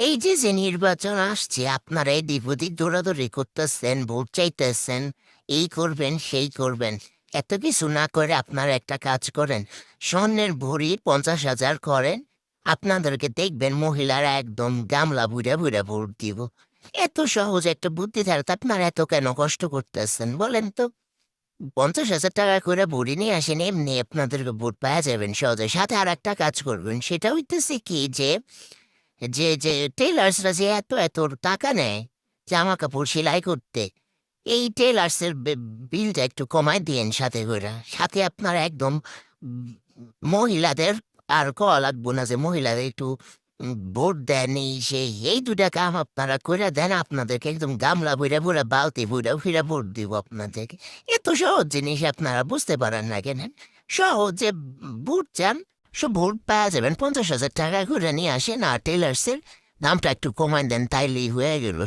এই যে নির্বাচন আসছে, আপনারা এদিক ওদিক দৌড়াদৌড়ি করতেছেন, ভোট চাইতেছেন, এই করবেন সেই করবেন। এত কিছু না করে আপনারা একটা কাজ করেন, স্বর্ণের ভরি 50,000 করেন। আপনাদেরকে দেখবেন মহিলারা একদম গামলা বুড়া বুড়া ভোট দিব। এত সহজ একটা বুদ্ধি থাকতে আপনারা এত কেন কষ্ট করতেছেন বলেন তো? 50,000 টাকা করে ভরি নিয়ে আসেন, এমনি আপনাদেরকে ভোট পাওয়া যাবেন সহজে। সাথে আর একটা কাজ করবেন, সেটা হইতেছে কি যে যে যে টেলার্সরা যে এত এত টাকা নেয় জামা কাপড় সেলাই করতে, এই টেলার্সের বিলটা একটু কমায় দিয়েন সাথে করে। সাথে আপনারা একদম মহিলাদের আর কওয়া লাগবো না যে মহিলাদের একটু ভোট দেন, এই সেই এই দুটা কাম আপনারা করে দেন, আপনাদেরকে একদম গামলা বুড়া বুড়া বালতি বুড়া ফিরা ভোট দিব আপনাদেরকে। এত সহজ জিনিস আপনারা বুঝতে পারেন না কেন? সহজে ভোট চান, সব ভোট পাওয়া যাবেন। 50,000 টাকা করে নিয়ে আসেন, আর টেলার্সের দামটা একটু কমায় দেন, তাইলেই হয়ে গেল।